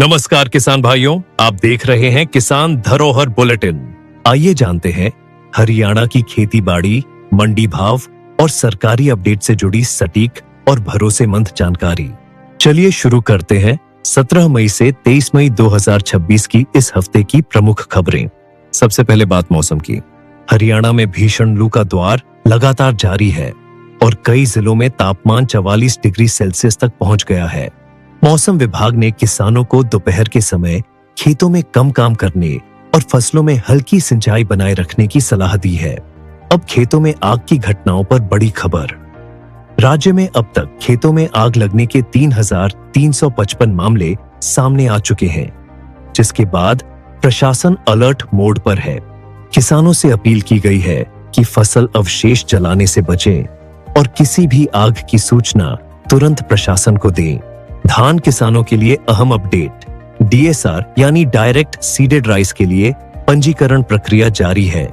नमस्कार किसान भाइयों, आप देख रहे हैं किसान धरोहर बुलेटिन। आइए जानते हैं हरियाणा की खेती बाड़ी, मंडी भाव और सरकारी अपडेट से जुड़ी सटीक और भरोसेमंद जानकारी। चलिए शुरू करते हैं 17 मई से 23 मई 2026 की इस हफ्ते की प्रमुख खबरें। सबसे पहले बात मौसम की। हरियाणा में भीषण लू का दौर लगातार जारी है और कई जिलों में तापमान 44 डिग्री सेल्सियस तक पहुंच गया है। मौसम विभाग ने किसानों को दोपहर के समय खेतों में कम काम करने और फसलों में हल्की सिंचाई बनाए रखने की सलाह दी है। अब खेतों में आग की घटनाओं पर बड़ी खबर। राज्य में अब तक खेतों में आग लगने के 3,355 मामले सामने आ चुके हैं, जिसके बाद प्रशासन अलर्ट मोड पर है। किसानों से अपील की गई है कि फसल अवशेष जलाने से बचें और किसी भी आग की सूचना तुरंत प्रशासन को दें। धान किसानों के लिए अहम अपडेट। डीएसआर यानी डायरेक्ट सीडेड राइस के लिए पंजीकरण प्रक्रिया जारी है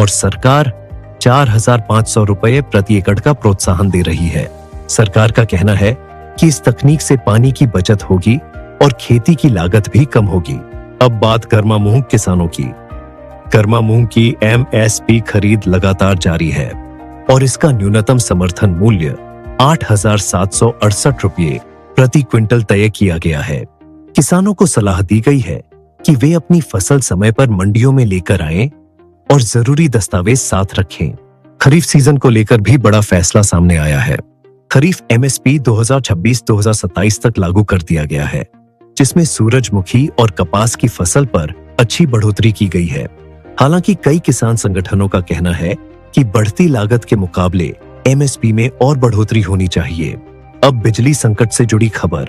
और सरकार 4,500 रुपए प्रति एकड़ का प्रोत्साहन दे रही है। सरकार का कहना है कि इस तकनीक से पानी की बचत होगी और खेती की लागत भी कम होगी। अब बात गर्मा मूंग किसानों की। गर्मा मूंग की एमएसपी खरीद लगातार जारी है और इसका न्यूनतम समर्थन मूल्य 8,768 रुपये प्रति क्विंटल तय किया गया है। किसानों को सलाह दी गई है कि वे अपनी फसल समय पर मंडियों में लेकर आएं और जरूरी दस्तावेज साथ रखें। खरीफ सीजन को लेकर भी बड़ा फैसला सामने आया है। खरीफ एमएसपी 2026-2027 तक लागू कर दिया गया है, जिसमें सूरजमुखी और कपास की फसल पर अच्छी बढ़ोतरी की गई है। हालांकि कई किसान संगठनों का कहना है कि बढ़ती लागत के मुकाबले एमएसपी में और बढ़ोतरी होनी चाहिए। अब बिजली संकट से जुड़ी खबर।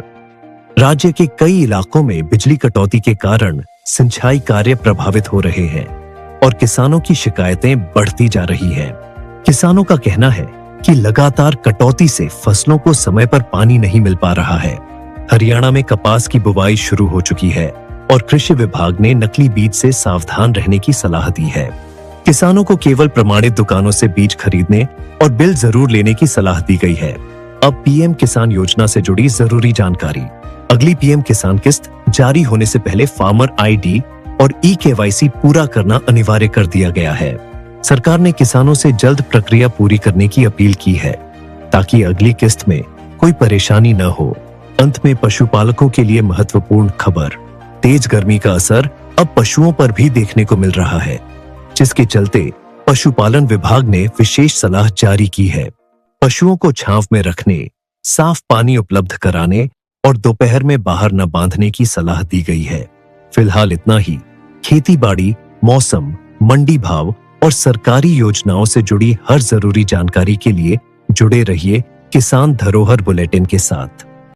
राज्य के कई इलाकों में बिजली कटौती के कारण सिंचाई कार्य प्रभावित हो रहे हैं और किसानों की शिकायतें बढ़ती जा रही हैं। किसानों का कहना है कि लगातार कटौती से फसलों को समय पर पानी नहीं मिल पा रहा है। हरियाणा में कपास की बुवाई शुरू हो चुकी है और कृषि विभाग ने नकली बीज से सावधान रहने की सलाह दी है। किसानों को केवल प्रमाणित दुकानों से बीज खरीदने और बिल जरूर लेने की सलाह दी गई है। अब पीएम किसान योजना से जुड़ी जरूरी जानकारी। अगली पीएम किसान किस्त जारी होने से पहले फार्मर आईडी और ई-केवाईसी पूरा करना अनिवार्य कर दिया गया है। सरकार ने किसानों से जल्द प्रक्रिया पूरी करने की अपील की है ताकि अगली किस्त में कोई परेशानी न हो। अंत में पशुपालकों के लिए महत्वपूर्ण खबर। तेज गर्मी का असर अब पशुओं पर भी देखने को मिल रहा है, जिसके चलते पशुपालन विभाग ने विशेष सलाह जारी की है। पशुओं को छांव में रखने, साफ पानी उपलब्ध कराने और दोपहर में बाहर न बांधने की सलाह दी गई है। फिलहाल इतना ही। खेती बाड़ी, मौसम, मंडी भाव और सरकारी योजनाओं से जुड़ी हर जरूरी जानकारी के लिए जुड़े रहिए किसान धरोहर बुलेटिन के साथ।